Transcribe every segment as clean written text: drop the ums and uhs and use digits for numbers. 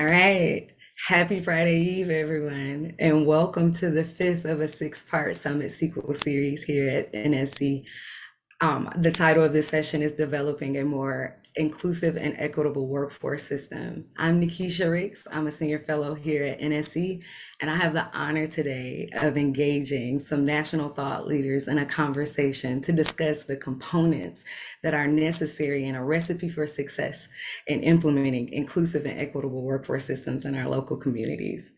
All right. Happy Friday Eve, everyone, and welcome to the fifth of a six-part Summit sequel series here at NSC. The title of this session is Developing a More Inclusive and Equitable Workforce System. I'm Nakeisha Ricks. I'm a senior fellow here at NSC, and I have the honor today of engaging some national thought leaders in a conversation to discuss the components that are necessary in a recipe for success in implementing inclusive and equitable workforce systems in our local communities.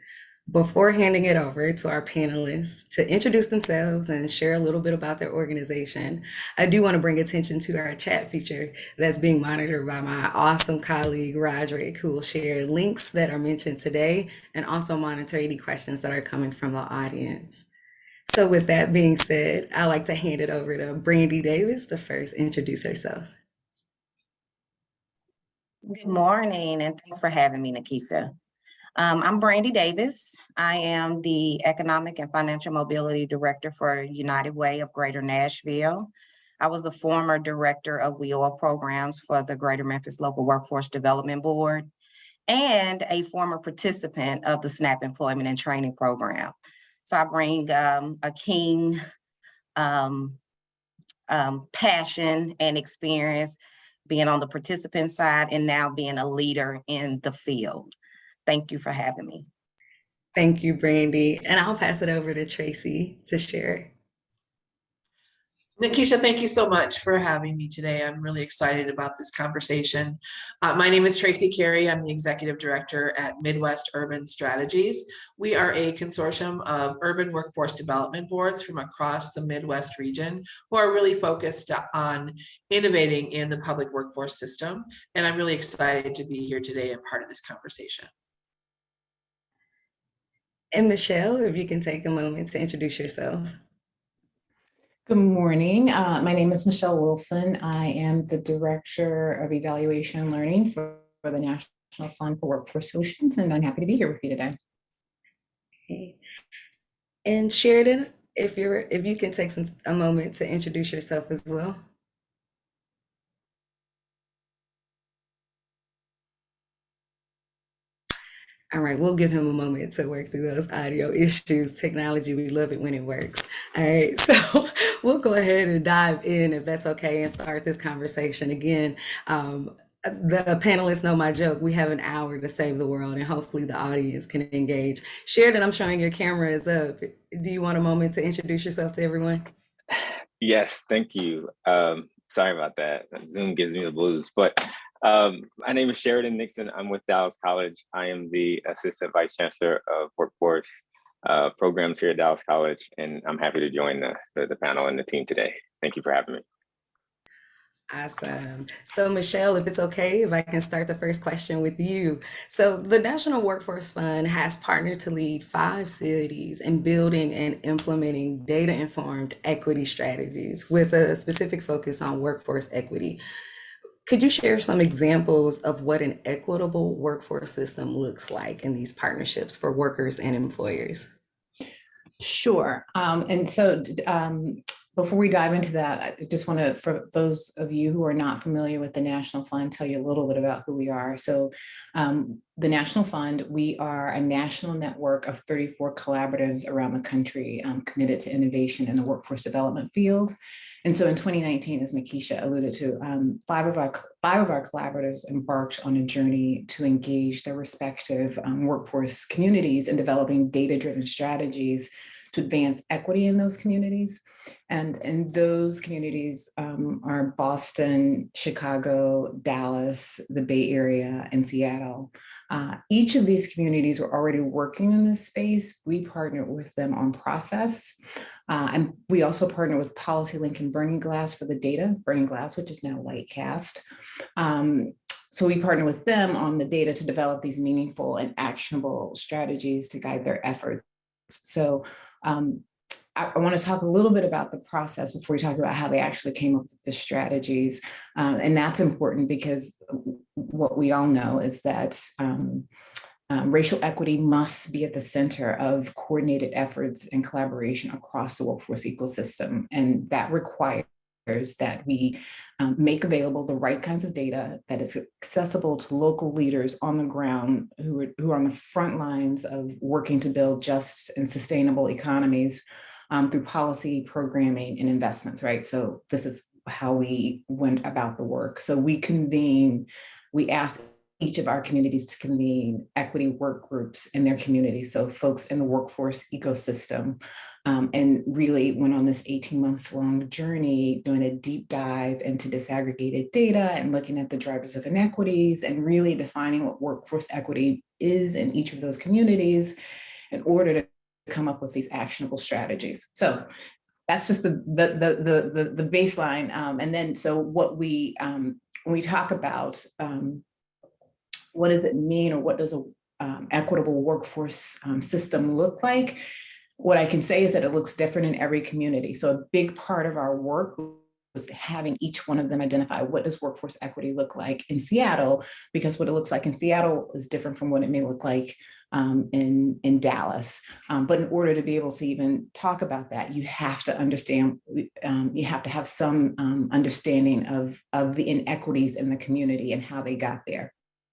Before handing it over to our panelists to introduce themselves and share a little bit about their organization, I do want to bring attention to our chat feature that's being monitored by my awesome colleague, Roderick, who will share links that are mentioned today and also monitor any questions that are coming from the audience. So with that being said, I'd like to hand it over to Brandee Davis to first introduce herself. Good morning, and thanks for having me, Nakeisha. I'm Brandee Davis. I am the Economic and Financial Mobility Director for United Way of Greater Nashville. I was the former Director of WIOA programs for the Greater Memphis Local Workforce Development Board and a former participant of the SNAP Employment and Training Program. So I bring a keen passion and experience being on the participant side and now being a leader in the field. Thank you for having me. Thank you, Brandee. And I'll pass it over to Tracey to share. Nakeisha, thank you so much for having me today. I'm really excited about this conversation. My name is Tracey Carey. I'm the Executive Director at Midwest Urban Strategies. We are a consortium of urban workforce development boards from across the Midwest region who are really focused on innovating in the public workforce system. And I'm really excited to be here today and part of this conversation. And Michelle, if you can take a moment to introduce yourself. Good morning. My name is Michelle Wilson. I am the Director of Evaluation and Learning for the National Fund for Workforce Solutions, and I'm happy to be here with you today. Okay. And Sheridan, if you can take a moment to introduce yourself as well. All right, we'll give him a moment to work through those audio issues. Technology, we love it when it works. All right, so we'll go ahead and dive in if that's okay and start this conversation. Again, the panelists know my joke. We have an hour to save the world and hopefully the audience can engage. Sheridan, I'm showing your camera is up. Do you want a moment to introduce yourself to everyone? Yes, thank you. Sorry about that. Zoom gives me the blues, but my name is Sheridan Nixon. I'm with Dallas College. I am the Assistant Vice Chancellor of Workforce Programs here at Dallas College, and I'm happy to join the panel and the team today. Thank you for having me. Awesome. So Michelle, if it's okay, if I can start the first question with you. So the National Workforce Fund has partnered to lead 5 cities in building and implementing data-informed equity strategies with a specific focus on workforce equity. Could you share some examples of what an equitable workforce system looks like in these partnerships for workers and employers? Sure. Before we dive into that, I just want to, for those of you who are not familiar with the National Fund, tell you a little bit about who we are. So the National Fund, we are a national network of 34 collaboratives around the country committed to innovation in the workforce development field. And so in 2019, as Nakeisha alluded to, 5 of our collaboratives embarked on a journey to engage their respective workforce communities in developing data-driven strategies to advance equity in those communities. And those communities are Boston, Chicago, Dallas, the Bay Area, and Seattle. Each of these communities were already working in this space. We partnered with them on process. And we also partnered with PolicyLink and Burning Glass for the data, Burning Glass, which is now Lightcast. So we partnered with them on the data to develop these meaningful and actionable strategies to guide their efforts. So I want to talk a little bit about the process before we talk about how they actually came up with the strategies. And that's important because what we all know is that racial equity must be at the center of coordinated efforts and collaboration across the workforce ecosystem. And that requires that we make available the right kinds of data that is accessible to local leaders on the ground who are on the front lines of working to build just and sustainable economies through policy, programming, and investments, right? So this is how we went about the work. So we asked each of our communities to convene equity work groups in their communities, so folks in the workforce ecosystem, and really went on this 18-month-long journey doing a deep dive into disaggregated data and looking at the drivers of inequities and really defining what workforce equity is in each of those communities in order to come up with these actionable strategies. So that's just the baseline. And then so what we, when we talk about what does it mean, or what does a equitable workforce system look like? What I can say is that it looks different in every community. So a big part of our work was having each one of them identify what does workforce equity look like in Seattle, because what it looks like in Seattle is different from what it may look like in Dallas. But in order to be able to even talk about that, you have to understand, you have to have some understanding of the inequities in the community and how they got there.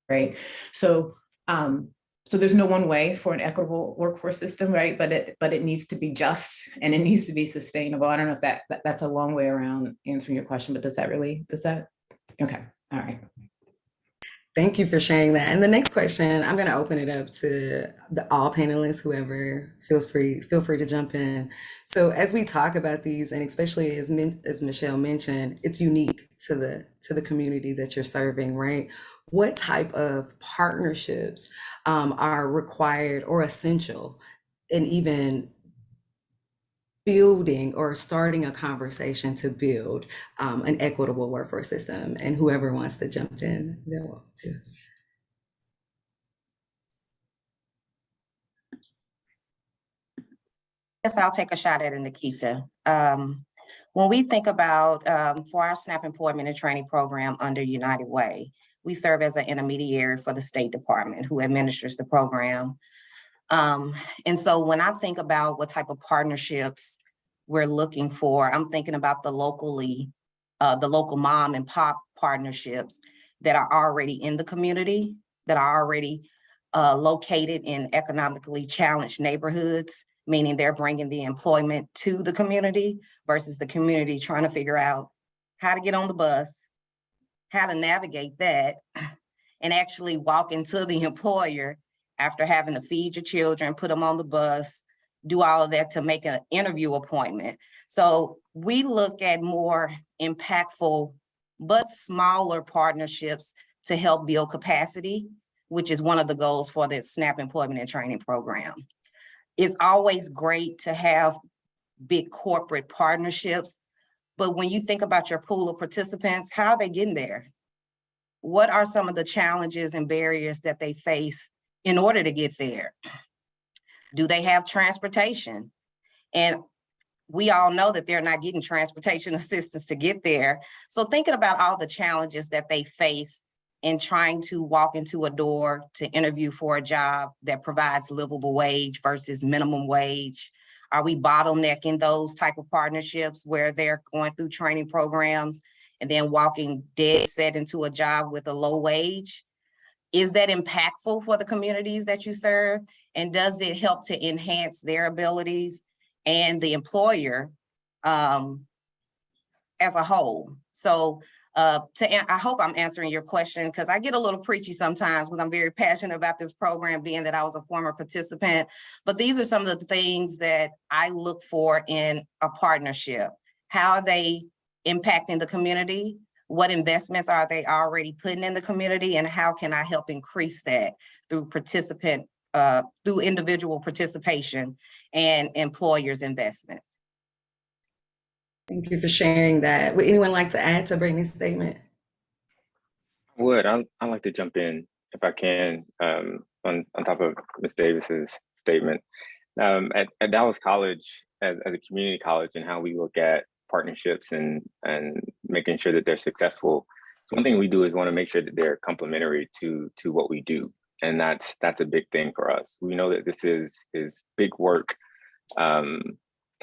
Right. So so there's no one way for an equitable workforce system, right? But it needs to be just and it needs to be sustainable. I don't know if that's a long way around answering your question, but does that okay. All right. Thank you for sharing that. And the next question, I'm going to open it up to all panelists, whoever feel free to jump in. So as we talk about these, and especially as Michelle mentioned, it's unique to the community that you're serving, right? What type of partnerships are required or essential in even building or starting a conversation to build an equitable workforce system? And whoever wants to jump in, they're welcome to. Yes, I'll take a shot at it, Nakeisha. When we think about for our SNAP employment and training program under United Way, we serve as an intermediary for the State Department who administers the program. And so when I think about what type of partnerships we're looking for, I'm thinking about the local mom and pop partnerships that are already in the community, that are already located in economically challenged neighborhoods, meaning they're bringing the employment to the community versus the community trying to figure out how to get on the bus, how to navigate that, and actually walk into the employer after having to feed your children, put them on the bus, do all of that to make an interview appointment. So we look at more impactful but smaller partnerships to help build capacity, which is one of the goals for the SNAP employment and training program. It's always great to have big corporate partnerships, but when you think about your pool of participants, how are they getting there? What are some of the challenges and barriers that they face in order to get there? Do they have transportation? And we all know that they're not getting transportation assistance to get there. So thinking about all the challenges that they face in trying to walk into a door to interview for a job that provides livable wage versus minimum wage. Are we bottlenecking those type of partnerships where they're going through training programs and then walking dead set into a job with a low wage? Is that impactful for the communities that you serve? And does it help to enhance their abilities and the employer as a whole? So I hope I'm answering your question, because I get a little preachy sometimes because I'm very passionate about this program, being that I was a former participant. But these are some of the things that I look for in a partnership. How are they impacting the community? What investments are they already putting in the community? And how can I help increase that through through individual participation and employers' investments? Thank you for sharing that. Would anyone like to add to Brandee's statement? I'd like to jump in if I can on top of Ms. Davis's statement. At Dallas College, as a community college, and how we look at partnerships and making sure that they're successful, one thing we do is want to make sure that they're complementary to what we do, and that's a big thing for us. We know that this is big work.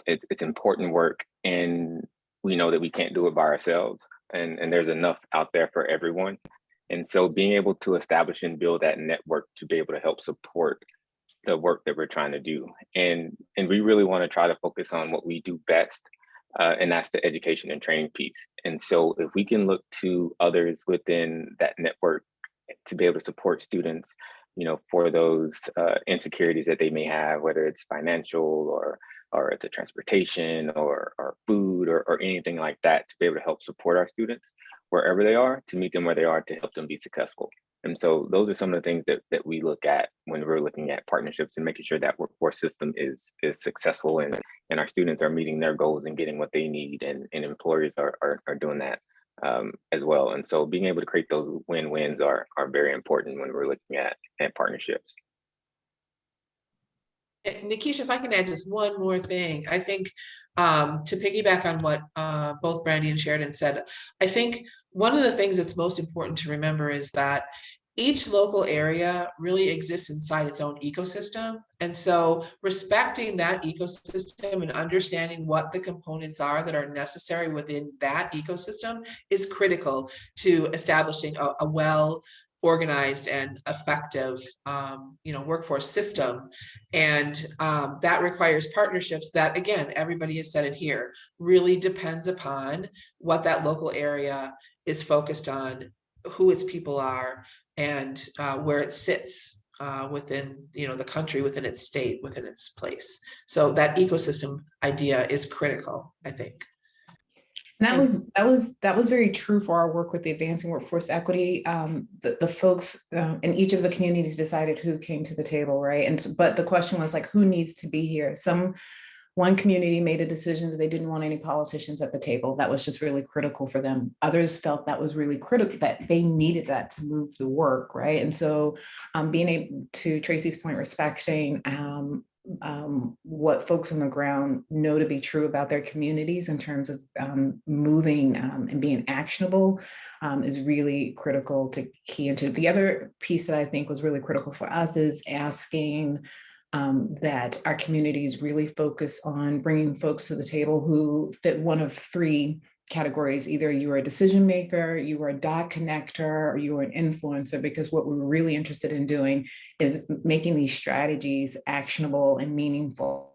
It's important work, and we know that we can't do it by ourselves, and there's enough out there for everyone. And so being able to establish and build that network to be able to help support the work that we're trying to do. And we really want to try to focus on what we do best, and that's the education and training piece. And so if we can look to others within that network to be able to support students, for those insecurities that they may have, whether it's financial or it's a transportation or food or anything like that, to be able to help support our students wherever they are, to meet them where they are, to help them be successful. And so those are some of the things that we look at when we're looking at partnerships and making sure that workforce system is successful, and our students are meeting their goals and getting what they need, and employers are doing that as well. And so being able to create those win-wins are very important when we're looking at partnerships. Nakeisha, if I can add just one more thing, I think to piggyback on what both Brandee and Sheridan said, I think one of the things that's most important to remember is that each local area really exists inside its own ecosystem. And so respecting that ecosystem and understanding what the components are that are necessary within that ecosystem is critical to establishing a well-organized and effective workforce system. And that requires partnerships that, again, everybody has said it here, really depends upon what that local area is focused on, who its people are, and where it sits within the country, within its state, within its place. So that ecosystem idea is critical, I think. And that was very true for our work with the Advancing Workforce Equity. The folks in each of the communities decided who came to the table, right? But the question was like, who needs to be here? One community made a decision that they didn't want any politicians at the table. That was just really critical for them. Others felt that was really critical, that they needed that to move the work, right? And so being able to, Tracey's point, respecting what folks on the ground know to be true about their communities in terms of moving and being actionable is really critical to key into. The other piece that I think was really critical for us is asking that our communities really focus on bringing folks to the table who fit one of three categories. Either you are a decision maker, you are a dot connector, or you are an influencer, because what we're really interested in doing is making these strategies actionable and meaningful.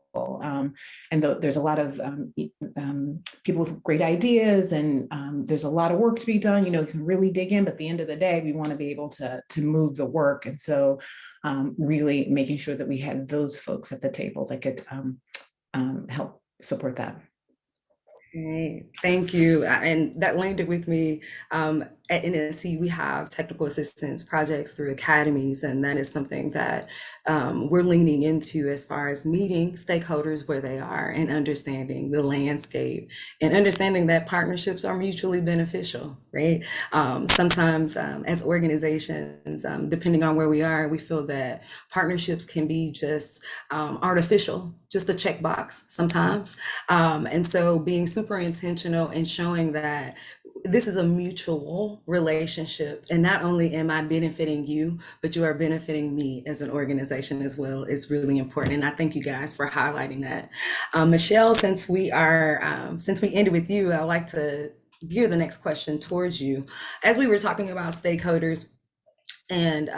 And there's a lot of people with great ideas, and there's a lot of work to be done. You can really dig in, but at the end of the day, we want to be able to move the work. And so really making sure that we had those folks at the table that could help support that. Great, thank you. And that landed with me. At NSC, we have technical assistance projects through academies, and that is something that we're leaning into as far as meeting stakeholders where they are and understanding the landscape and understanding that partnerships are mutually beneficial, right? Sometimes as organizations, depending on where we are, we feel that partnerships can be just artificial, just a checkbox sometimes. And so being super intentional and showing that this is a mutual relationship, and not only am I benefiting you, but you are benefiting me as an organization as well, is really important. And I thank you guys for highlighting that. Michelle, since we ended with you, I'd like to gear the next question towards you. As we were talking about stakeholders and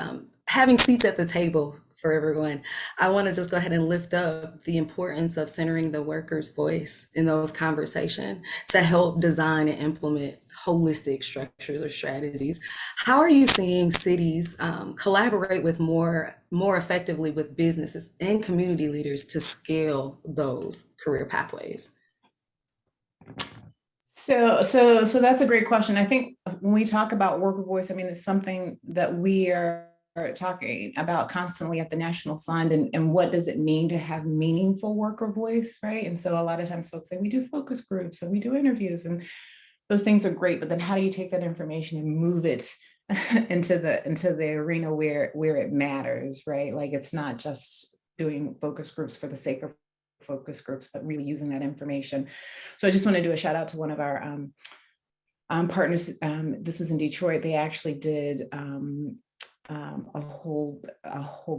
having seats at the table for everyone, I want to just go ahead and lift up the importance of centering the worker's voice in those conversations to help design and implement holistic structures or strategies. How are you seeing cities collaborate with more effectively with businesses and community leaders to scale those career pathways? So that's a great question. I think when we talk about worker voice, I mean, it's something that we are talking about constantly at the National Fund, and what does it mean to have meaningful worker voice, right? And so a lot of times folks say we do focus groups and we do interviews, and those things are great, but then how do you take that information and move it into the arena where it matters, right? Like, it's not just doing focus groups for the sake of focus groups, but really using that information. So I just want to do a shout out to one of our partners. This was in Detroit. They actually did a whole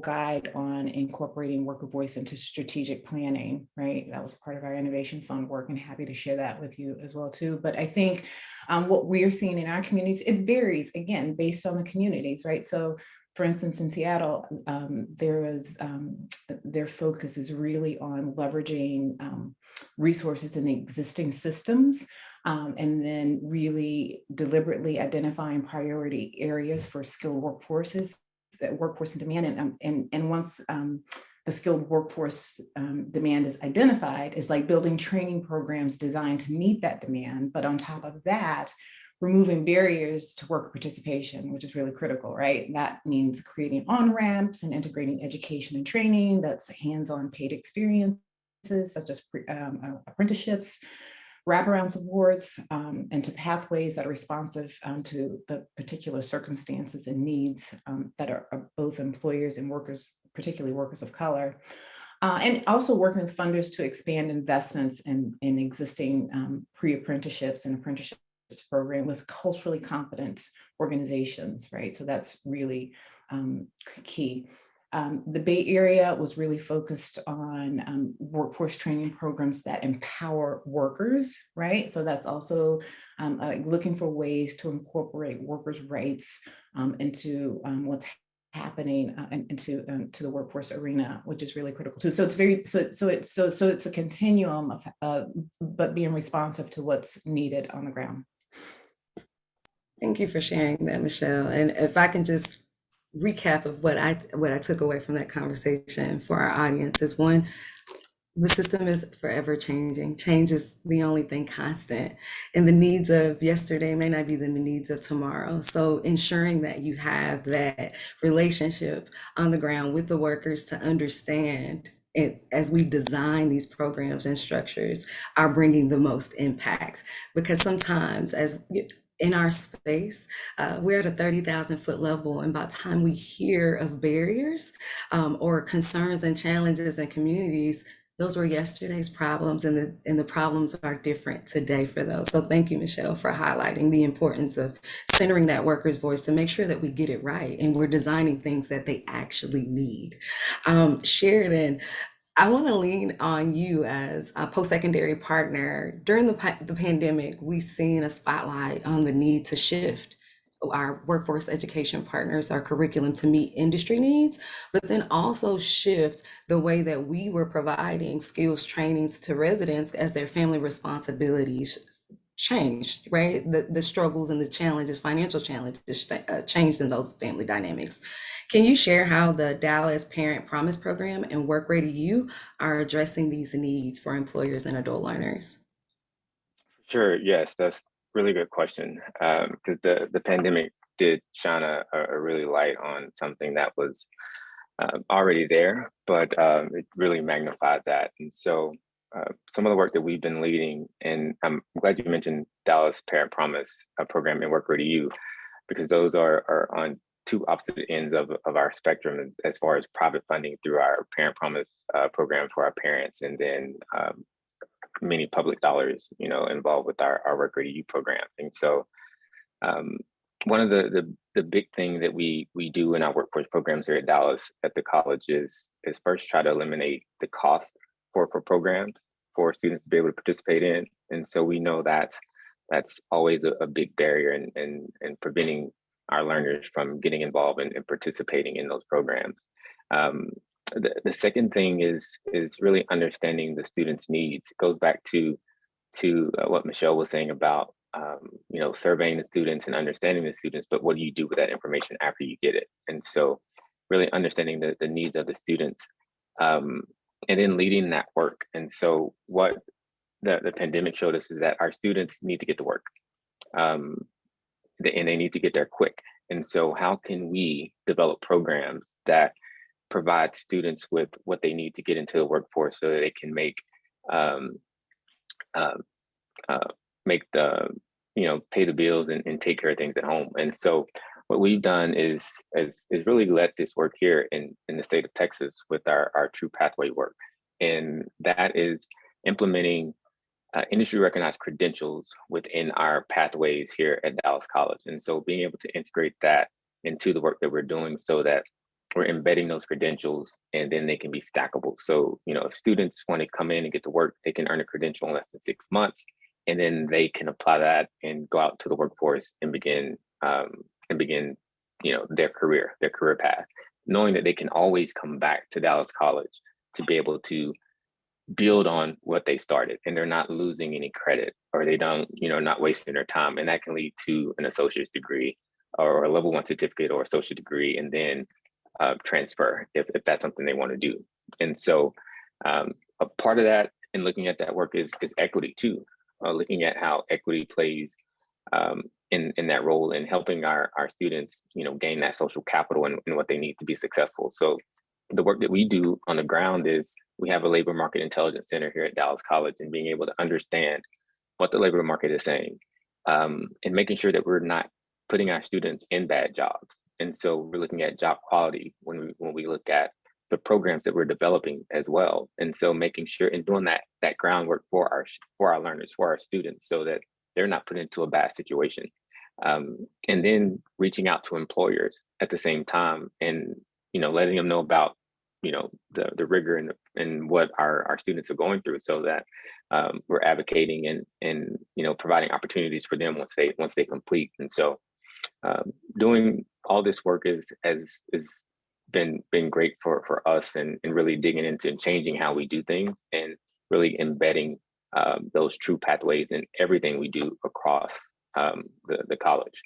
guide on incorporating worker voice into strategic planning, right? That was part of our innovation fund work, and happy to share that with you as well too. But I think what we are seeing in our communities, it varies again based on the communities, right? So for instance, in Seattle, their focus is really on leveraging resources in the existing systems, and then really deliberately identifying priority areas for skilled workforces, workforce in demand. And once the skilled workforce demand is identified, is like building training programs designed to meet that demand. But on top of that, removing barriers to worker participation, which is really critical, right? That means creating on-ramps and integrating education and training that's hands-on paid experiences, such as apprenticeships, wraparound supports, and to pathways that are responsive to the particular circumstances and needs that are both employers and workers, particularly workers of color. And also working with funders to expand investments in existing pre-apprenticeships and apprenticeships program with culturally competent organizations, right? So that's really key. The Bay Area was really focused on workforce training programs that empower workers, right? So that's also looking for ways to incorporate workers' rights into what's happening into to the workforce arena, which is really critical too. So it's very so it's a continuum of but being responsive to what's needed on the ground. Thank you for sharing that, Michelle. And if I can just recap of what I took away from that conversation for our audience is one, the system is forever changing. Change is the only thing constant, and the needs of yesterday may not be the needs of tomorrow. So ensuring that you have that relationship on the ground with the workers to understand it as we design these programs and structures are bringing the most impact. Because sometimes as in our space, we're at a 30,000 foot level, and by the time we hear of barriers or concerns and challenges in communities, those were yesterday's problems, and the problems are different today for those. So thank you, Michelle, for highlighting the importance of centering that worker's voice to make sure that we get it right and we're designing things that they actually need. Sheridan, I want to lean on you as a post-secondary partner. During the pandemic, we've seen a spotlight on the need to shift our workforce education partners, our curriculum to meet industry needs, but then also shift the way that we were providing skills trainings to residents as their family responsibilities changed, right? The struggles and the challenges, financial challenges changed in those family dynamics. Can you share how the Dallas Parent Promise Program and Work Ready You are addressing these needs for employers and adult learners? Sure. Yes, that's a really good question, because the pandemic did shine a really light on something that was already there, but it really magnified that. And so some of the work that we've been leading, and I'm glad you mentioned Dallas Parent Promise Program and Work Ready You, because those are on two opposite ends of our spectrum as far as private funding through our Parent Promise program for our parents, and then many public dollars, involved with our Work Ready You program. And so one of the big thing that we do in our workforce programs here at Dallas at the college is first try to eliminate the cost for programs for students to be able to participate in. And so we know that's always a big barrier in preventing our learners from getting involved and participating in those programs. The second thing is really understanding the students' needs. It goes back to what Michelle was saying about surveying the students and understanding the students, but what do you do with that information after you get it? And so really understanding the needs of the students, and then leading that work. And so what the pandemic showed us is that our students need to get to work, and they need to get there quick. And so how can we develop programs that provide students with what they need to get into the workforce so that they can make pay the bills and take care of things at home? And so what we've done is really let this work here in the state of Texas with our True Pathway work. And that is implementing industry recognized credentials within our pathways here at Dallas College. And so being able to integrate that into the work that we're doing, so that we're embedding those credentials and then they can be stackable. So, if students want to come in and get to work, they can earn a credential in less than 6 months, and then they can apply that and go out to the workforce and begin their career path, knowing that they can always come back to Dallas College to be able to build on what they started, and they're not losing any credit, or they don't, not wasting their time. And that can lead to an associate's degree or a level 1 certificate or associate degree, and then transfer if that's something they want to do. And so a part of that in looking at that work is equity too, looking at how equity plays in that role in helping our students, gain that social capital and what they need to be successful. So the work that we do on the ground is we have a labor market intelligence center here at Dallas College, and being able to understand what the labor market is saying, and making sure that we're not putting our students in bad jobs. And so we're looking at job quality when we look at the programs that we're developing as well. And so making sure and doing that groundwork for our learners, for our students, so that they're not put into a bad situation. And then reaching out to employers at the same time, and letting them know about the rigor and what our students are going through, so that we're advocating and providing opportunities for them once they complete. And so doing all this work has been great for us, and really digging into changing how we do things, and really embedding those true pathways in everything we do across the college.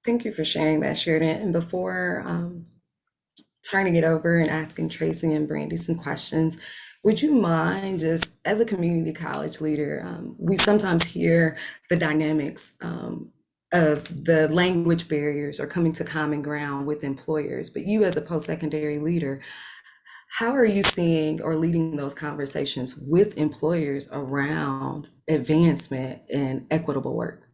Thank you for sharing that, Sheridan. And before turning it over and asking Tracey and Brandee some questions, would you mind, just as a community college leader, we sometimes hear the dynamics of the language barriers or coming to common ground with employers, but you as a post-secondary leader, how are you seeing or leading those conversations with employers around advancement and equitable work?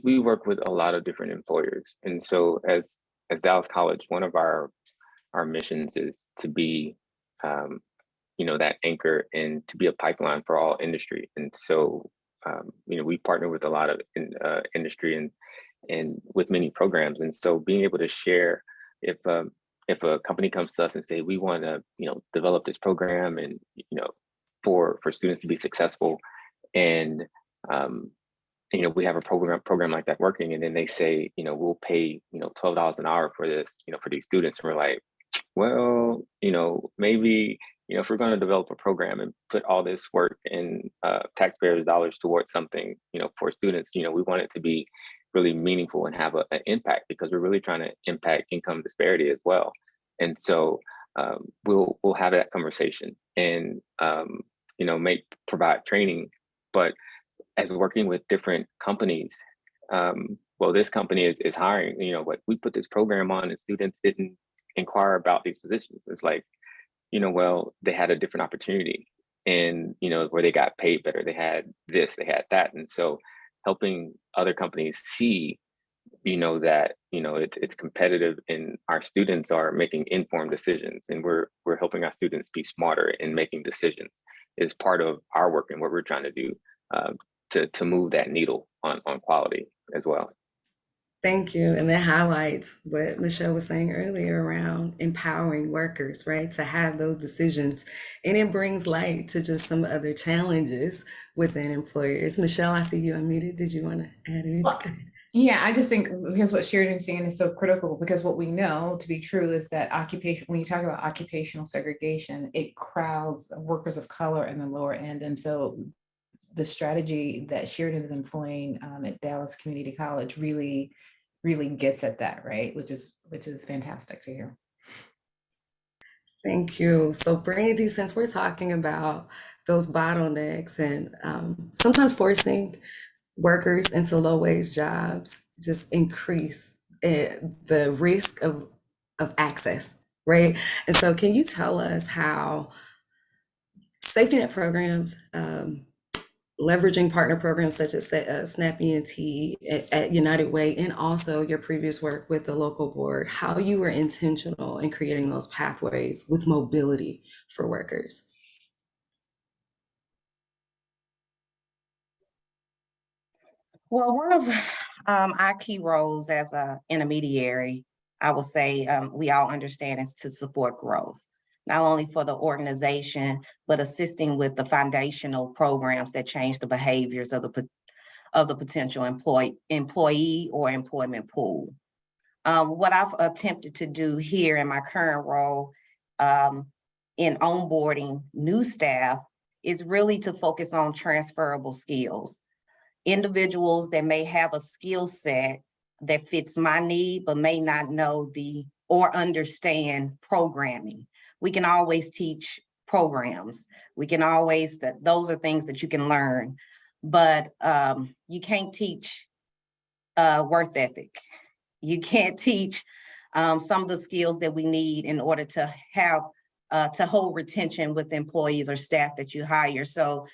We work with a lot of different employers, and so as Dallas College, one of our missions is to be that anchor and to be a pipeline for all industry. And so we partner with a lot of industry and with many programs. And so being able to share, if a company comes to us and say, we want to develop this program and for students to be successful, and we have a program like that working, and then they say, we'll pay $12 an hour for this, for these students. And we're like, well, maybe if we're going to develop a program and put all this work and taxpayers' dollars towards something, for students, we want it to be really meaningful and have an impact, because we're really trying to impact income disparity as well. And so we'll have that conversation and provide training. But as working with different companies, well, this company is hiring. We put this program on, and students didn't inquire about these positions. It's like, well, they had a different opportunity, and where they got paid better. They had this, they had that, and so helping other companies see, that it's competitive, and our students are making informed decisions, and we're helping our students be smarter in making decisions is part of our work and what we're trying to do to move that needle on quality as well. Thank you. And that highlights what Michelle was saying earlier around empowering workers, right, to have those decisions. And it brings light to just some other challenges within employers. Michelle, I see you unmuted. Did you want to add anything? Well, yeah, I just think because what Sheridan's saying is so critical, because what we know to be true is that when you talk about occupational segregation, it crowds workers of color in the lower end. And so the strategy that Sheridan is employing at Dallas Community College really gets at that, right? Which is fantastic to hear. Thank you. So Brandee, since we're talking about those bottlenecks and sometimes forcing workers into low wage jobs just increase the risk of access, right? And so can you tell us how safety net programs, leveraging partner programs such as SNAP ENT at United Way, and also your previous work with the local board, how you were intentional in creating those pathways with mobility for workers? Well, one of our key roles as an intermediary, I would say, we all understand, is to support growth, not only for the organization, but assisting with the foundational programs that change the behaviors of the potential employee or employment pool. What I've attempted to do here in my current role, in onboarding new staff, is really to focus on transferable skills. Individuals that may have a skill set that fits my need, but may not know or understand programming. We can always teach programs. We can always, those are things that you can learn, but you can't teach work ethic. You can't teach some of the skills that we need in order to have to hold retention with employees or staff that you hire. So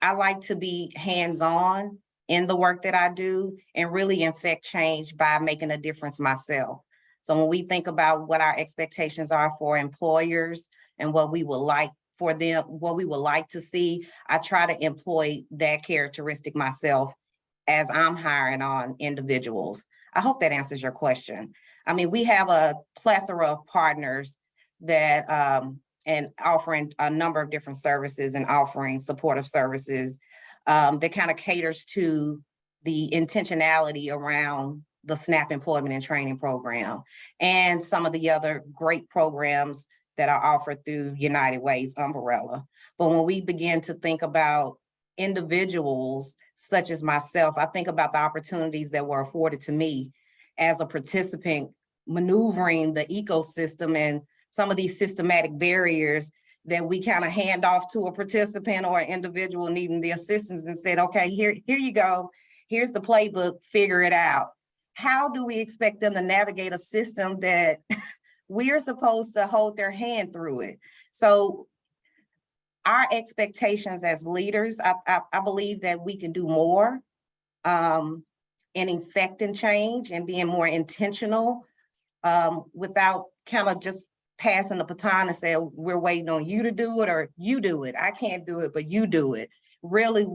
I like to be hands-on in the work that I do and really affect change by making a difference myself. So when we think about what our expectations are for employers and what we would like for them, what we would like to see, I try to employ that characteristic myself as I'm hiring on individuals. I hope that answers your question. I mean, we have a plethora of partners that and offering a number of different services and offering supportive services that kind of caters to the intentionality around the SNAP Employment and Training Program and some of the other great programs that are offered through United Way's umbrella. But when we begin to think about individuals such as myself, I think about the opportunities that were afforded to me as a participant maneuvering the ecosystem and some of these systematic barriers that we kind of hand off to a participant or an individual needing the assistance and said, okay, here you go. Here's the playbook, figure it out. How do we expect them to navigate a system that we're supposed to hold their hand through it? So our expectations as leaders, I believe that we can do more in effecting change and being more intentional without kind of just passing the baton and say, we're waiting on you to do it or you do it. I can't do it, but you do it. Really,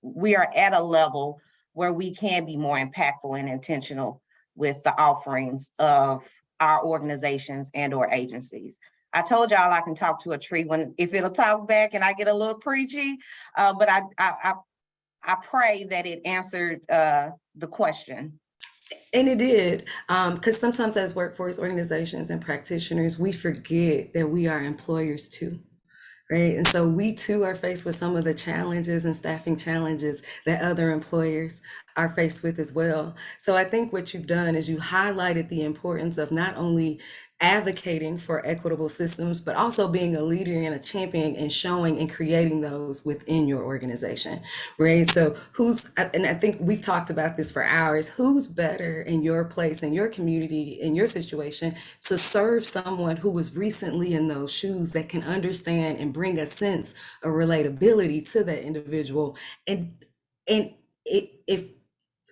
we are at a level where we can be more impactful and intentional with the offerings of our organizations and or agencies. I told y'all I can talk to a tree if it'll talk back and I get a little preachy, but I pray that it answered the question. And it did, because sometimes as workforce organizations and practitioners, we forget that we are employers too, right? And so we too are faced with some of the challenges and staffing challenges that other employers are faced with as well. So I think what you've done is you highlighted the importance of not only advocating for equitable systems, but also being a leader and a champion and showing and creating those within your organization, right? So and I think we've talked about this for hours, who's better in your place, in your community, in your situation to serve someone who was recently in those shoes that can understand and bring a sense of relatability to that individual. And it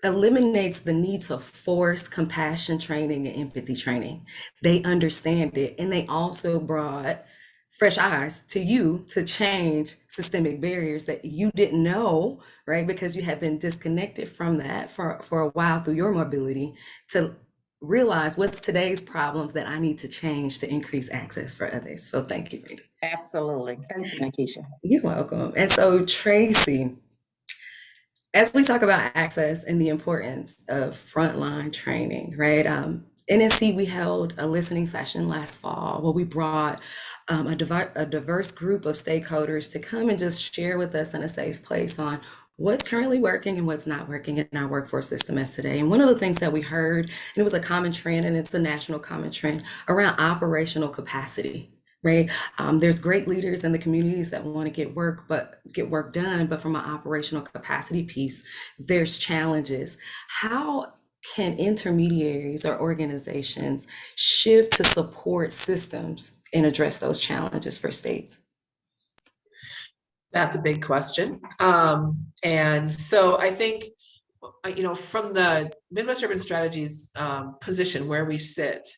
eliminates the need to force compassion training and empathy training. They understand it, and they also brought fresh eyes to you to change systemic barriers that you didn't know, right? Because you have been disconnected from that for a while through your mobility, to realize what's today's problems that I need to change to increase access for others. So thank you, Brandee. Absolutely. Thank you, Nakeisha. You're welcome. And so Tracey, as we talk about access and the importance of frontline training, right? NSC, we held a listening session last fall where we brought a diverse group of stakeholders to come and just share with us in a safe place on what's currently working and what's not working in our workforce system as today. And one of the things that we heard, and it was a common trend, and it's a national common trend, around operational capacity. Right. There's great leaders in the communities that want to get work done, but from an operational capacity piece, there's challenges. How can intermediaries or organizations shift to support systems and address those challenges for states? That's a big question. And so I think, from the Midwest Urban Strategies position where we sit,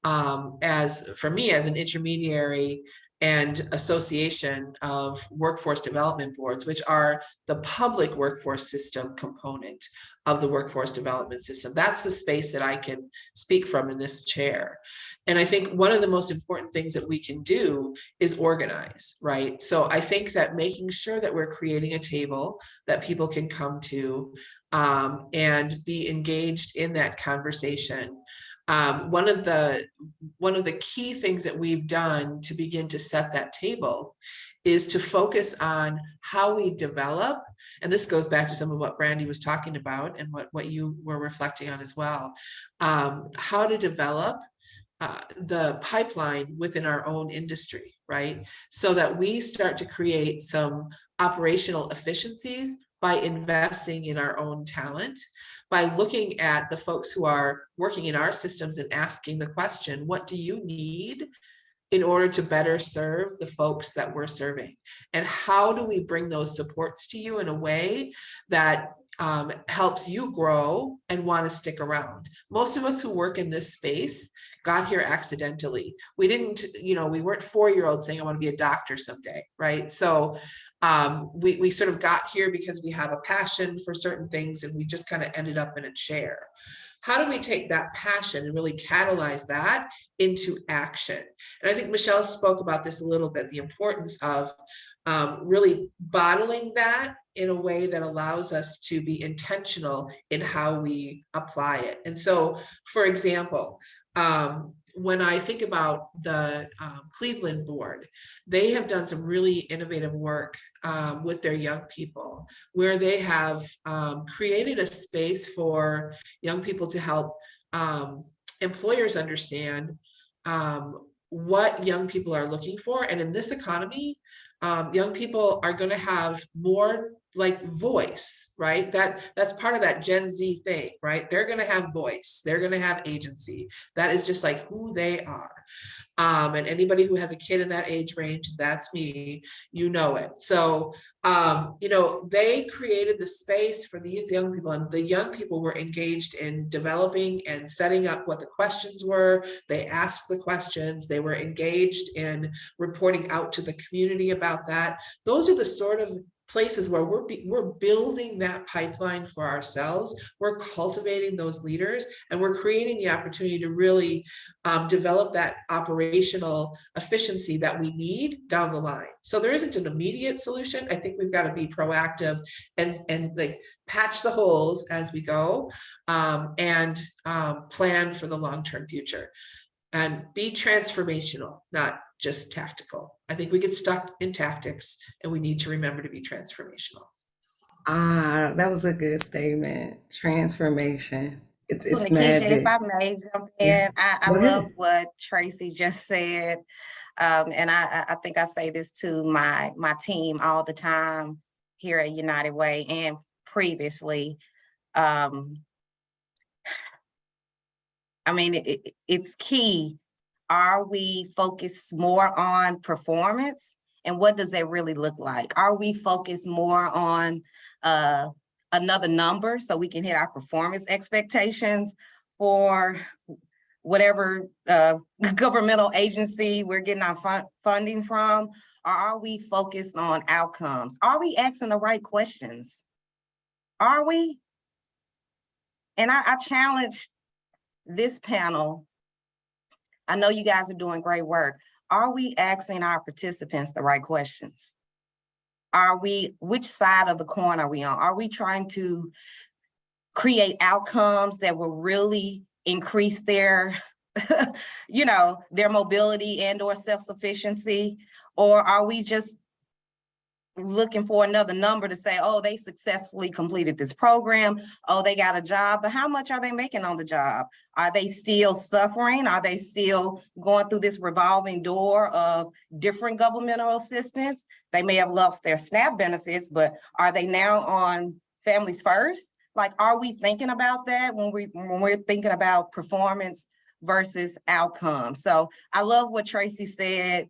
for me as an intermediary, and Association of Workforce Development Boards, which are the public workforce system component of the workforce development system. That's the space that I can speak from in this chair. And I think one of the most important things that we can do is organize, right? So I think that making sure that we're creating a table that people can come to and be engaged in that conversation. One of the key things that we've done to begin to set that table is to focus on how we develop, and this goes back to some of what Brandee was talking about and what you were reflecting on as well, how to develop the pipeline within our own industry, right? So that we start to create some operational efficiencies by investing in our own talent, by looking at the folks who are working in our systems and asking the question, what do you need in order to better serve the folks that we're serving? And how do we bring those supports to you in a way that helps you grow and want to stick around? Most of us who work in this space got here accidentally. We didn't, we weren't 4-year-olds saying, I want to be a doctor someday, right? So we sort of got here because we have a passion for certain things, and we just kind of ended up in a chair. How do we take that passion and really catalyze that into action? And I think Michelle spoke about this a little bit, the importance of really bottling that in a way that allows us to be intentional in how we apply it. And so, for example, when I think about the Cleveland board, they have done some really innovative work with their young people, where they have created a space for young people to help employers understand what young people are looking for. And in this economy, young people are going to have more like voice, right? That's part of that Gen Z thing, right? They're going to have voice. They're going to have agency. That is just like who they are. And anybody who has a kid in that age range, that's me, you know it. So, they created the space for these young people, and the young people were engaged in developing and setting up what the questions were. They asked the questions. They were engaged in reporting out to the community about that. Those are the sort of places where we're building that pipeline for ourselves. We're cultivating those leaders, and we're creating the opportunity to really develop that operational efficiency that we need down the line. So there isn't an immediate solution. I think we've got to be proactive and like patch the holes as we go, and plan for the long-term future, and be transformational, not just tactical. I think we get stuck in tactics, and we need to remember to be transformational. That was a good statement. Transformation. It's Nakeisha, if magic. I may jump Yeah. in, I Go love ahead. what Tracey just said. And I think I say this to my team all the time here at United Way and previously. It's key. Are we focused more on performance? And what does that really look like? Are we focused more on another number so we can hit our performance expectations for whatever governmental agency we're getting our funding from? Or are we focused on outcomes? Are we asking the right questions? Are we? And I challenge this panel. I know you guys are doing great work. Are we asking our participants the right questions? Which side of the coin are we on? Are we trying to create outcomes that will really increase their, their mobility and or self-sufficiency? Or are we just looking for another number to say, oh, they successfully completed this program, oh, they got a job, but how much are they making on the job? Are they still suffering? Are they still going through this revolving door of different governmental assistance? They may have lost their SNAP benefits, but are they now on Families First? Like, are we thinking about that when we're thinking about performance versus outcome? So I love what Tracey said.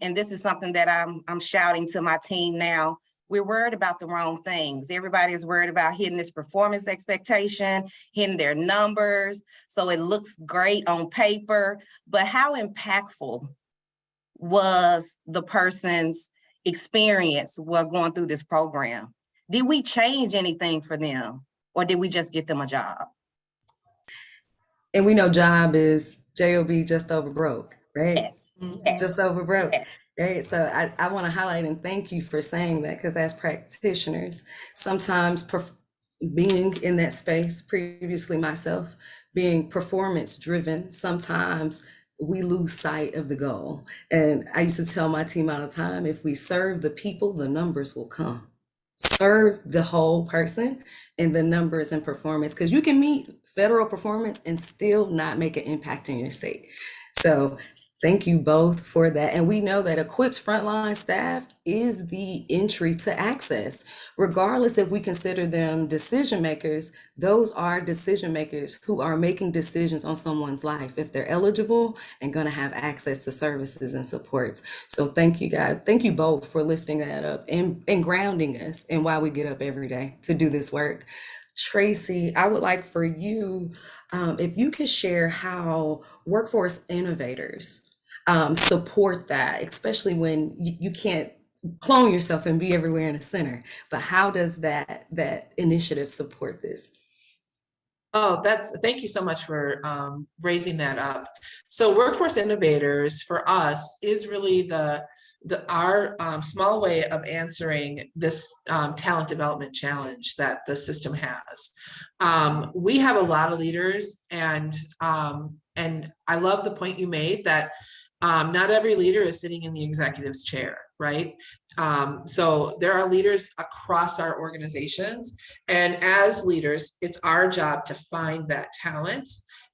And this is something that I'm shouting to my team now. We're worried about the wrong things. Everybody is worried about hitting this performance expectation, hitting their numbers, so it looks great on paper. But how impactful was the person's experience while going through this program? Did we change anything for them, or did we just get them a job? And we know job is JOB, just over broke, right? Yes, yes, Just over broke, yes. right? So I want to highlight and thank you for saying that, because as practitioners, sometimes being in that space, previously myself, being performance driven, sometimes we lose sight of the goal. And I used to tell my team all the time, if we serve the people, the numbers will come. Serve the whole person and the numbers and performance, because you can meet federal performance and still not make an impact in your state. So thank you both for that. And we know that equipped frontline staff is the entry to access. Regardless if we consider them decision makers, those are decision makers who are making decisions on someone's life if they're eligible and going to have access to services and supports. So thank you guys. Thank you both for lifting that up and grounding us in why we get up every day to do this work. Tracey, I would like for you, if you could share how workforce innovators support that, especially when you can't clone yourself and be everywhere in the center. But how does that initiative support this? Oh, thank you so much for raising that up. So Workforce Innovators for us is really our small way of answering this talent development challenge that the system has. We have a lot of leaders, and I love the point you made that not every leader is sitting in the executive's chair, right? So there are leaders across our organizations, and as leaders, it's our job to find that talent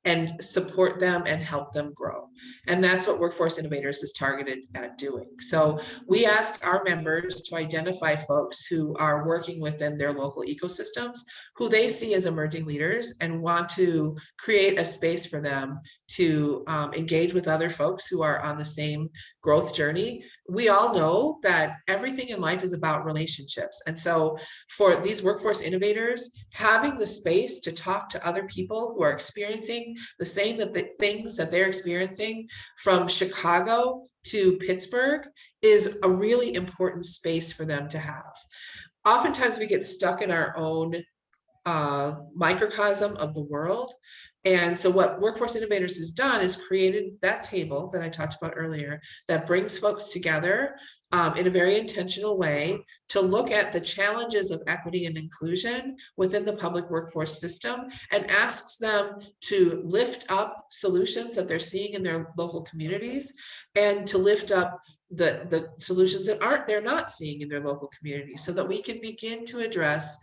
and support them and help them grow. And that's what Workforce Innovators is targeted at doing. So we ask our members to identify folks who are working within their local ecosystems, who they see as emerging leaders, and want to create a space for them to engage with other folks who are on the same growth journey. We all know that everything in life is about relationships. And so for these workforce innovators, having the space to talk to other people who are experiencing the same things that they're experiencing, from Chicago to Pittsburgh, is a really important space for them to have. Oftentimes we get stuck in our own microcosm of the world. And so what Workforce Innovators has done is created that table that I talked about earlier that brings folks together in a very intentional way to look at the challenges of equity and inclusion within the public workforce system, and asks them to lift up solutions that they're seeing in their local communities, and to lift up the solutions that they're not seeing in their local communities, so that we can begin to address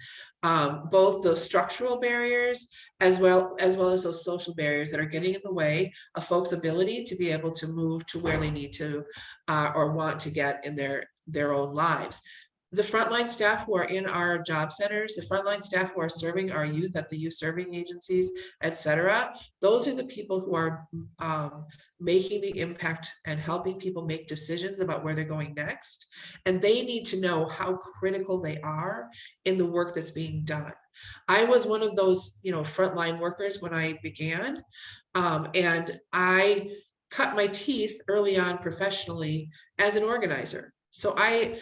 both those structural barriers as well as those social barriers that are getting in the way of folks' ability to be able to move to where they need to or want to get in their own lives. The frontline staff who are in our job centers, the frontline staff who are serving our youth at the youth serving agencies, et cetera, those are the people who are making the impact and helping people make decisions about where they're going next. And they need to know how critical they are in the work that's being done. I was one of those, frontline workers when I began, and I cut my teeth early on professionally as an organizer. So I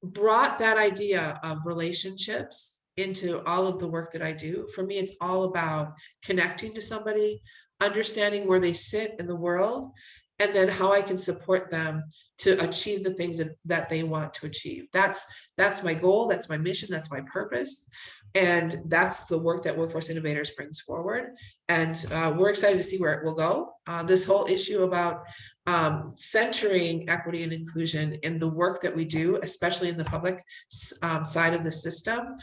brought that idea of relationships into all of the work that I do. For me, it's all about connecting to somebody, understanding where they sit in the world, and then how I can support them to achieve the things that they want to achieve. That's my goal, that's my mission, that's my purpose. And that's the work that Workforce Innovators brings forward. And we're excited to see where it will go. This whole issue about centering equity and inclusion in the work that we do, especially in the public side of the system,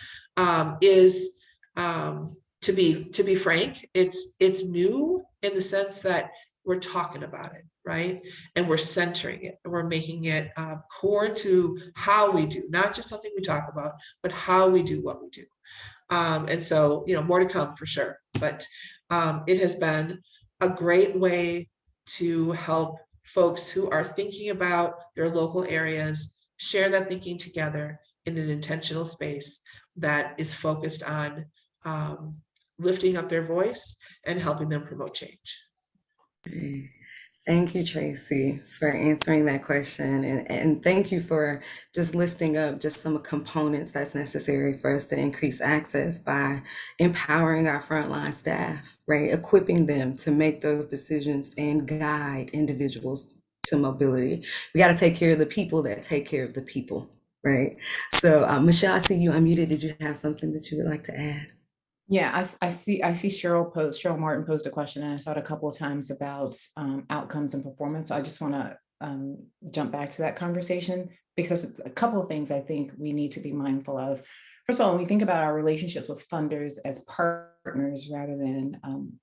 is, to be frank, it's new in the sense that we're talking about it, right? And we're centering it, and we're making it core to how we do, not just something we talk about, but how we do what we do. And so, more to come for sure. But it has been a great way to help folks who are thinking about their local areas share that thinking together in an intentional space that is focused on lifting up their voice and helping them promote change. Thank you, Tracy, for answering that question. And thank you for just lifting up just some components that's necessary for us to increase access by empowering our frontline staff, right? Equipping them to make those decisions and guide individuals to mobility. We got to take care of the people that take care of the people, right? So, Michelle, I see you unmuted. Did you have something that you would like to add? Yeah, I see Cheryl Martin posed a question, and I saw it a couple of times about outcomes and performance. So I just want to jump back to that conversation because there's a couple of things I think we need to be mindful of. First of all, when we think about our relationships with funders as partners rather than,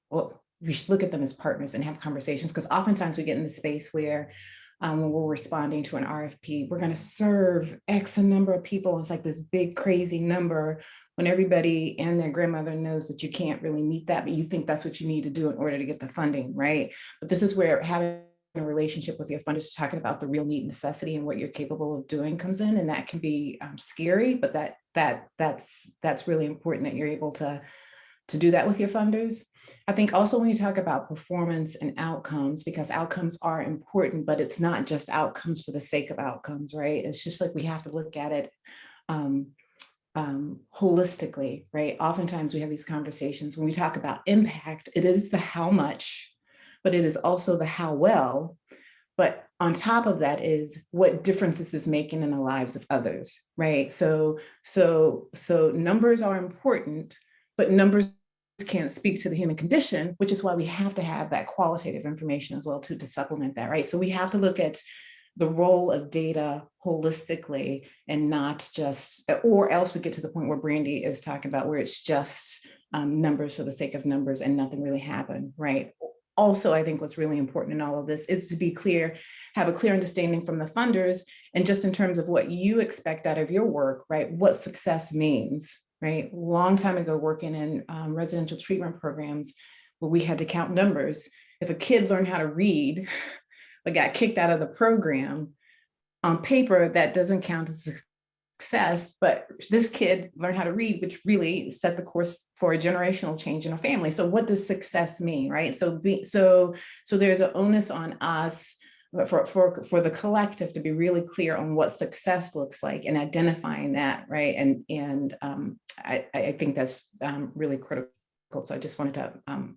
well, we should look at them as partners and have conversations, because oftentimes we get in the space where when we're responding to an RFP, we're going to serve X number of people. It's like this big, crazy number when everybody and their grandmother knows that you can't really meet that, but you think that's what you need to do in order to get the funding, right? But this is where having a relationship with your funders, talking about the real need, necessity, and what you're capable of doing comes in, and that can be scary, but that's really important that you're able to do that with your funders. I think also when you talk about performance and outcomes, because outcomes are important, but it's not just outcomes for the sake of outcomes, right? It's just like we have to look at it holistically, right? Oftentimes we have these conversations when we talk about impact, it is the how much, but it is also the how well. But on top of that is what differences is making in the lives of others, right? So numbers are important, but numbers can't speak to the human condition, which is why we have to have that qualitative information as well too, to supplement that, right? So we have to look at the role of data holistically and not just, or else we get to the point where Brandee is talking about where it's just numbers for the sake of numbers and nothing really happened, right? Also, I think what's really important in all of this is to be clear, have a clear understanding from the funders, and just in terms of what you expect out of your work, right? What success means, right? Long time ago, working in residential treatment programs where we had to count numbers. If a kid learned how to read, but got kicked out of the program, on paper, that doesn't count as success, but this kid learned how to read, which really set the course for a generational change in a family. So what does success mean, right? So there's an onus on us for the collective to be really clear on what success looks like and identifying that, right? And I think that's really critical. So I just wanted to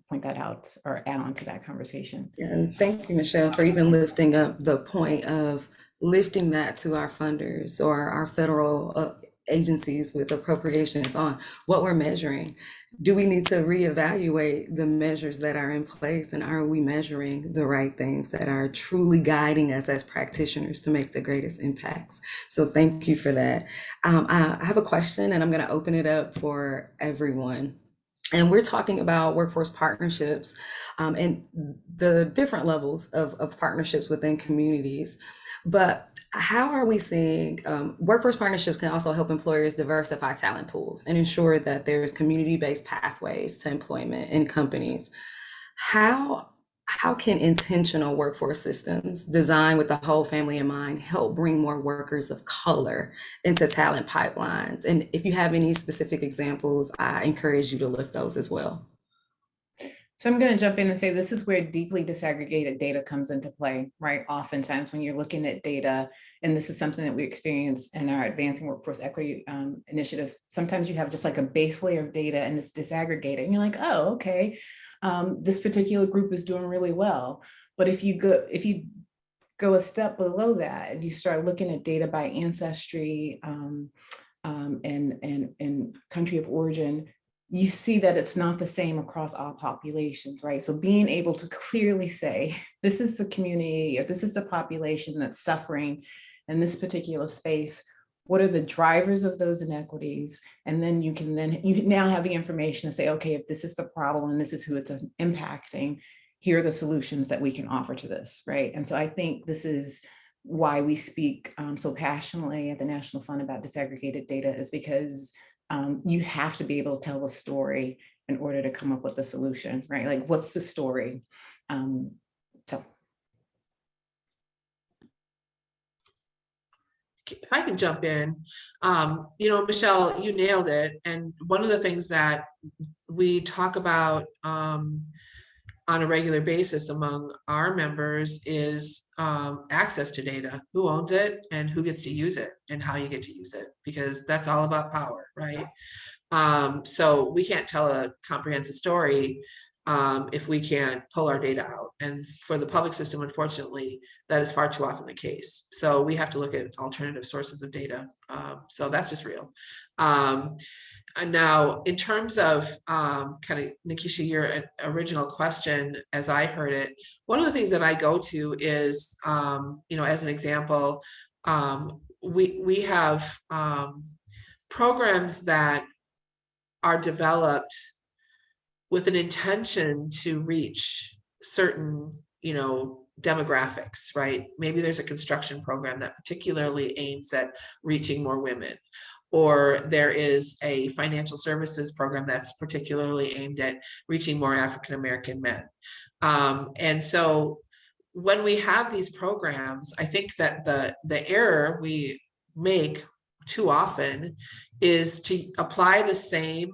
point that out or add on to that conversation. And thank you, Michelle, for even lifting up the point of lifting that to our funders or our federal agencies with appropriations on what we're measuring. Do we need to reevaluate the measures that are in place, and are we measuring the right things that are truly guiding us as practitioners to make the greatest impacts? So thank you for that. I have a question, and I'm going to open it up for everyone. And we're talking about workforce partnerships and the different levels of partnerships within communities. But how are we seeing workforce partnerships can also help employers diversify talent pools and ensure that there's community-based pathways to employment in companies? How can intentional workforce systems designed with the whole family in mind help bring more workers of color into talent pipelines? And if you have any specific examples, I encourage you to lift those as well. So I'm going to jump in and say this is where deeply disaggregated data comes into play, right? Oftentimes when you're looking at data, and this is something that we experience in our Advancing Workforce Equity initiative, sometimes you have just like a base layer of data and it's disaggregated and you're like, oh, okay, this particular group is doing really well. But if you go a step below that and you start looking at data by ancestry and country of origin, you see that it's not the same across all populations, right? So being able to clearly say, this is the community, or this is the population that's suffering in this particular space, what are the drivers of those inequities? And then you now have the information to say, okay, if this is the problem and this is who it's impacting, here are the solutions that we can offer to this, right? And so I think this is why we speak so passionately at the National Fund about disaggregated data, is because you have to be able to tell the story in order to come up with a solution, right? Like, what's the story? If I can jump in, Michelle, you nailed it. And one of the things that we talk about on a regular basis among our members is access to data, who owns it and who gets to use it and how you get to use it, because that's all about power, right? So we can't tell a comprehensive story if we can't pull our data out. And for the public system, unfortunately, that is far too often the case. So we have to look at alternative sources of data. So that's just real. And now, in terms of kind of, Nakeisha, your original question, as I heard it, one of the things that I go to is, as an example, we have programs that are developed with an intention to reach certain, demographics, right? Maybe there's a construction program that particularly aims at reaching more women, or there is a financial services program that's particularly aimed at reaching more African-American men. And so when we have these programs, I think that the error we make too often is to apply the same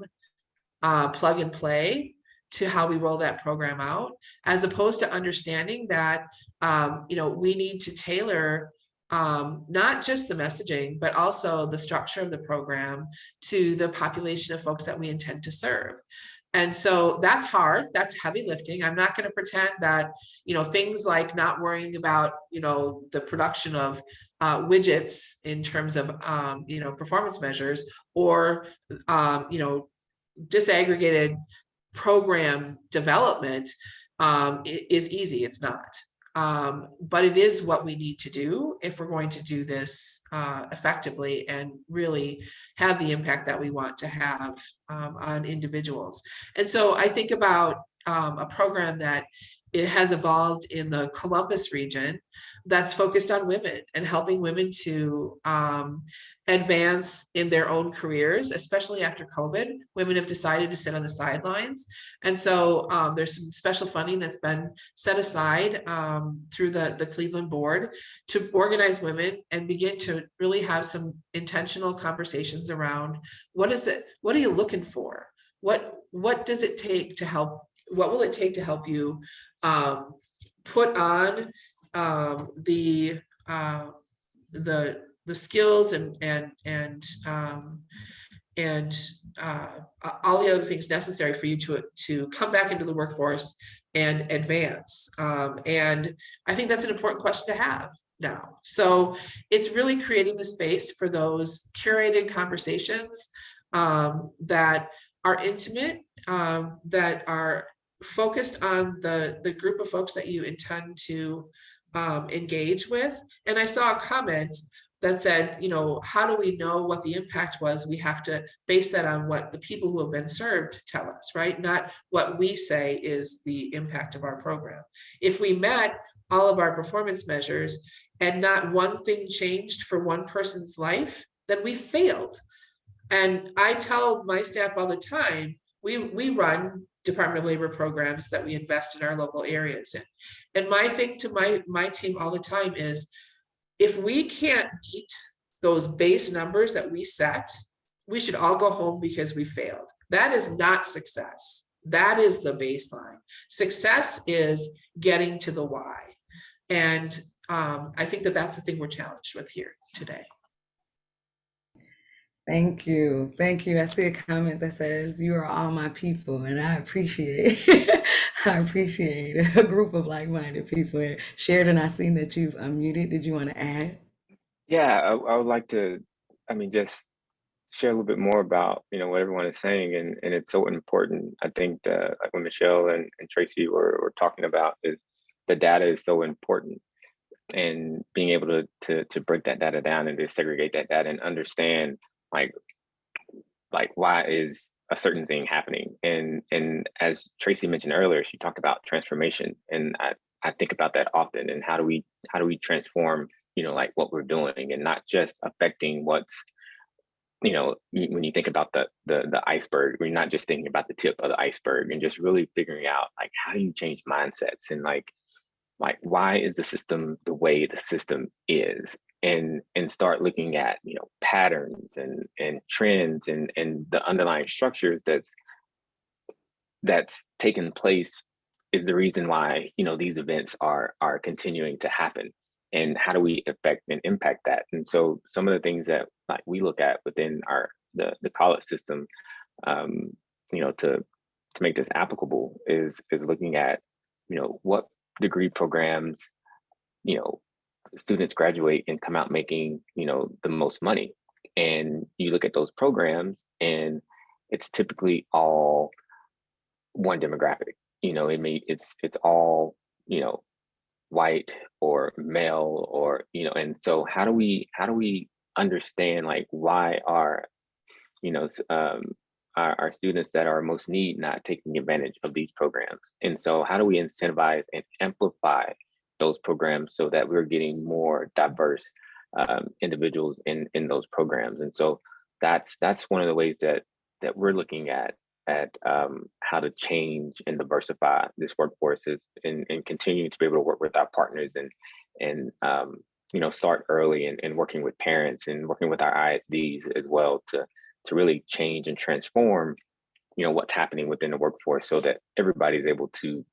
plug and play to how we roll that program out, as opposed to understanding that we need to tailor not just the messaging, but also the structure of the program to the population of folks that we intend to serve. And so that's hard, that's heavy lifting. I'm not going to pretend that, things like not worrying about, the production of widgets in terms of, performance measures, or, disaggregated program development is easy. It's not. But it is what we need to do if we're going to do this effectively and really have the impact that we want to have on individuals. And so I think about a program that it has evolved in the Columbus region that's focused on women and helping women to advance in their own careers, especially after COVID. Women have decided to sit on the sidelines. And so there's some special funding that's been set aside through the Cleveland board to organize women and begin to really have some intentional conversations around what are you looking for? What does it take to help? What will it take to help you put on the skills and all the other things necessary for you to come back into the workforce and advance. And I think that's an important question to have now. So it's really creating the space for those curated conversations that are intimate, that are focused on the group of folks that you intend to engage with. And I saw a comment that said, how do we know what the impact was? We have to base that on what the people who have been served tell us, right? Not what we say is the impact of our program. If we met all of our performance measures and not one thing changed for one person's life, then we failed. And I tell my staff all the time, we run Department of Labor programs that we invest in our local areas in. And my thing to my team all the time is, if we can't meet those base numbers that we set, we should all go home because we failed. That is not success. That is the baseline. Success is getting to the why. And I think that that's the thing we're challenged with here today. Thank you. Thank you. I see a comment that says, "You are all my people," and I appreciate I appreciate a group of like-minded people. Sheridan, I seen that you've unmuted. Did you want to add? Yeah, I would like to, just share a little bit more about, what everyone is saying, and it's so important. I think like what Michelle and Tracey were talking about, is the data is so important, and being able to break that data down and to segregate that data and understand like why is a certain thing happening. And as Tracey mentioned earlier, she talked about transformation, and I think about that often. And how do we transform, like what we're doing, and not just affecting what's, when you think about the iceberg, we're not just thinking about the tip of the iceberg, and just really figuring out like, how do you change mindsets, and like why is the system the way the system is, and start looking at patterns and trends and the underlying structures that's taken place is the reason why, these events are continuing to happen, and how do we affect and impact that? And so some of the things that like we look at within the college system, um, to make this applicable is looking at, what degree programs, you know, students graduate and come out making, the most money. And you look at those programs and it's typically all one demographic. It's all, white or male, or, and so how do we understand like why are, you know, s- um our students that are most need not taking advantage of these programs? And so how do we incentivize and amplify those programs so that we're getting more diverse individuals in those programs? And so that's one of the ways that we're looking at how to change and diversify this workforce is and continue to be able to work with our partners and start early and working with parents and working with our ISDs as well to really change and transform, what's happening within the workforce so that everybody's able to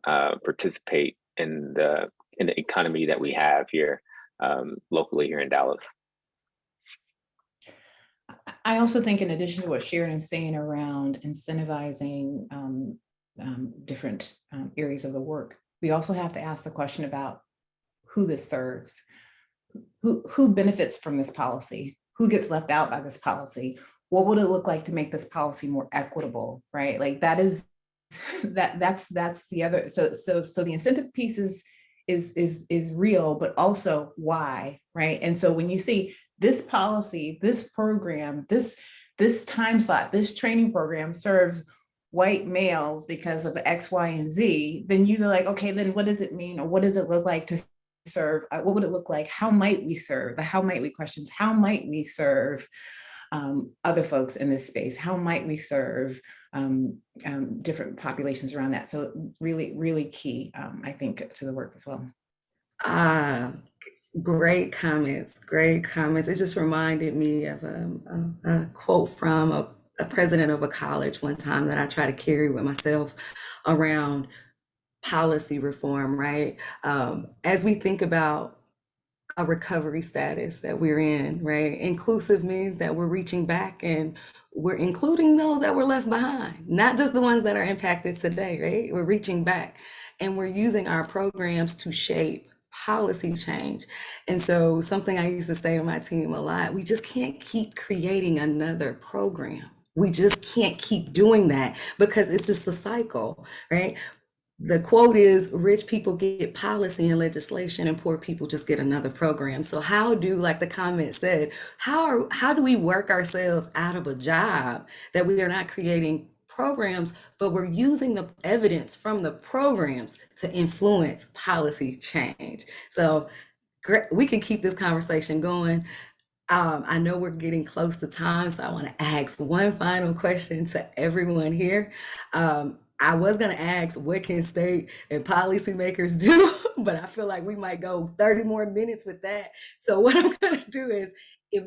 participate in the economy that we have here locally here in Dallas. I also think in addition to what Sharon is saying around incentivizing different areas of the work, we also have to ask the question about who this serves, who benefits from this policy, who gets left out by this policy. What would it look like to make this policy more equitable, right? Like that is that's the other. So the incentive piece is real, but also why, right? And so when you see this policy, this program, this time slot, this training program serves white males because of X, Y, and Z, then you're like, okay, then what does it mean? Or what does it look like to serve? What would it look like? How might we serve? The how might we questions, how might we serve other folks in this space? How might we serve different populations around that? So really, really key, I think, to the work as well. Ah, great comments, great comments. It just reminded me of a quote from a president of a college one time that I try to carry with myself around policy reform, right? As we think about a recovery status that we're in, right? Inclusive means that we're reaching back and we're including those that were left behind, not just the ones that are impacted today, right? We're reaching back and we're using our programs to shape policy change. And so something I used to say to my team a lot, we just can't keep creating another program. We just can't keep doing that because it's just a cycle, right? The quote is rich people get policy and legislation and poor people just get another program. So how do, like the comment said, how do we work ourselves out of a job that we are not creating programs, but we're using the evidence from the programs to influence policy change? So we can keep this conversation going. I know we're getting close to time, so I want to ask one final question to everyone here. I was going to ask what can state and policymakers do, but I feel like we might go 30 more minutes with that. So what I'm going to do is, if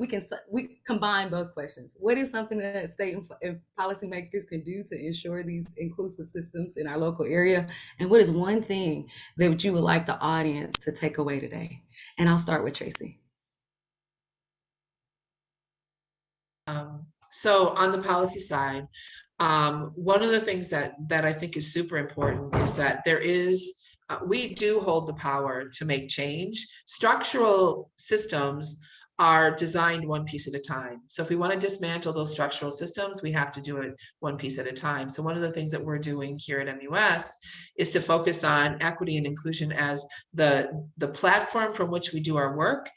we combine both questions. What is something that state and policymakers can do to ensure these inclusive systems in our local area? And what is one thing that you would like the audience to take away today? And I'll start with Tracey. So on the policy side, one of the things that I think is super important is that we do hold the power to make change. Structural systems are designed one piece at a time. So if we want to dismantle those structural systems, we have to do it one piece at a time. So one of the things that we're doing here at MUS is to focus on equity and inclusion as the platform from which we do our work.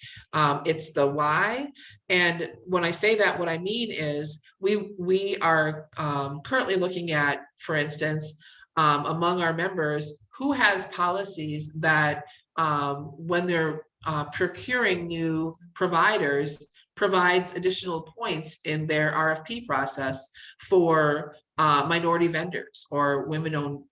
It's the why. And when I say that, what I mean is we are currently looking at, for instance, among our members, who has policies that when they're procuring new providers provides additional points in their RFP process for minority vendors or women-owned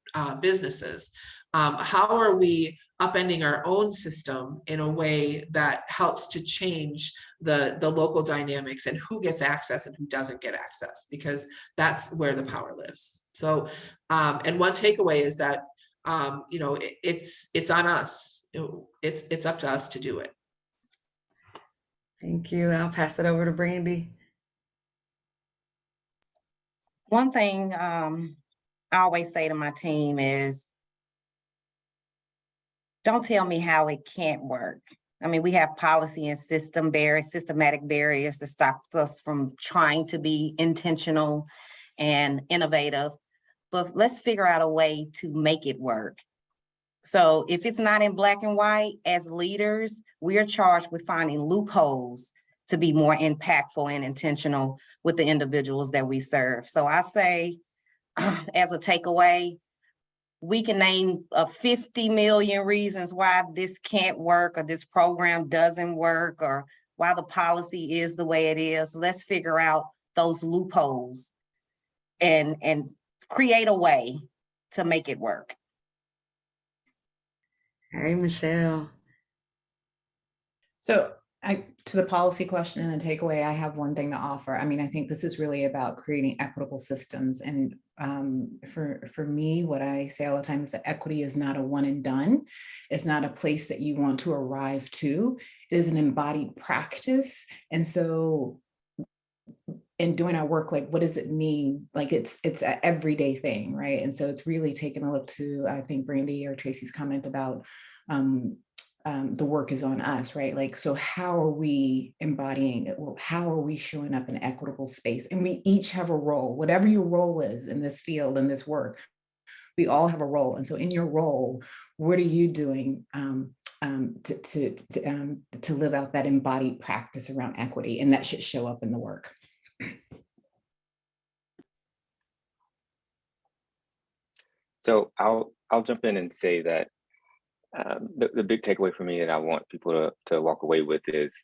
businesses. How are we upending our own system in a way that helps to change the local dynamics and who gets access and who doesn't get access, because that's where the power lives. So, and one takeaway is that it's on us. It's up to us to do it. Thank you. I'll pass it over to Brandee. One thing I always say to my team is, don't tell me how it can't work. I mean, we have policy and systematic barriers that stop us from trying to be intentional and innovative, but let's figure out a way to make it work. So if it's not in black and white, as leaders, we are charged with finding loopholes to be more impactful and intentional with the individuals that we serve. So I say, as a takeaway, we can name 50 million reasons why this can't work or this program doesn't work or why the policy is the way it is. Let's figure out those loopholes and create a way to make it work. All right, Michelle. So to the policy question and the takeaway, I have one thing to offer. I mean, I think this is really about creating equitable systems. And for me, what I say all the time is that equity is not a one and done. It's not a place that you want to arrive to. It is an embodied practice. And so in doing our work, like, what does it mean? Like, it's an everyday thing, right? And so it's really taking a look to, I think, Brandee or Tracey's comment about the work is on us, right? Like, so how are we embodying it? Well, how are we showing up in equitable space? And we each have a role, whatever your role is in this field, in this work, we all have a role. And so in your role, what are you doing to live out that embodied practice around equity? And that should show up in the work. So I'll jump in and say that the big takeaway for me that I want people to walk away with is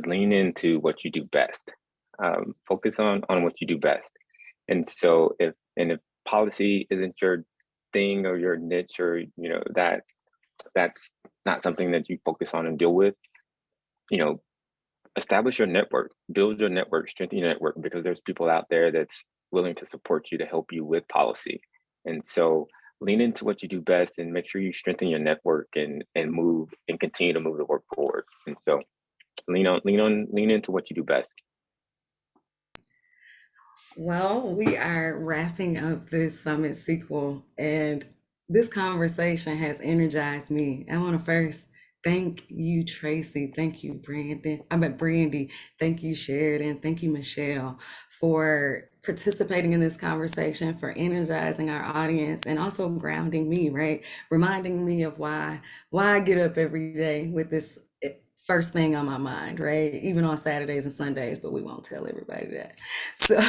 lean into what you do best. Focus on what you do best. And so if policy isn't your thing or your niche, or that's not something that you focus on and deal with, establish your network, build your network, strengthen your network, because there's people out there that's willing to support you, to help you with policy. And so lean into what you do best and make sure you strengthen your network and move and continue to move the work forward. And so lean into what you do best. Well, we are wrapping up this summit sequel, and this conversation has energized me. I want to first thank you, Tracey. Thank you, Brandee. Thank you, Sheridan. Thank you, Michelle, for participating in this conversation, for energizing our audience, and also grounding me, right? Reminding me of why I get up every day with this first thing on my mind, right? Even on Saturdays and Sundays, but we won't tell everybody that. So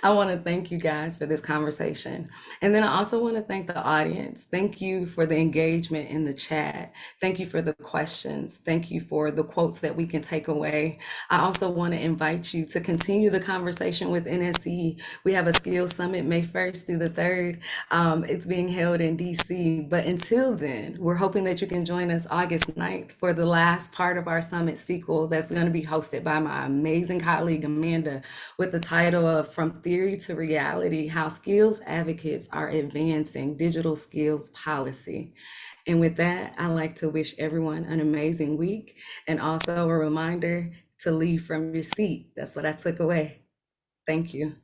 I want to thank you guys for this conversation. And then I also want to thank the audience. Thank you for the engagement in the chat. Thank you for the questions. Thank you for the quotes that we can take away. I also want to invite you to continue the conversation with NSC. We have a skills summit May 1st through the 3rd. It's being held in DC. But until then, we're hoping that you can join us August 9th for the last part of our summit sequel that's going to be hosted by my amazing colleague Amanda, with the title of From Theory to Reality: How Skills Advocates Are Advancing Digital Skills Policy. And with that, I'd like to wish everyone an amazing week, and also a reminder to leave from your seat. That's what I took away. Thank you.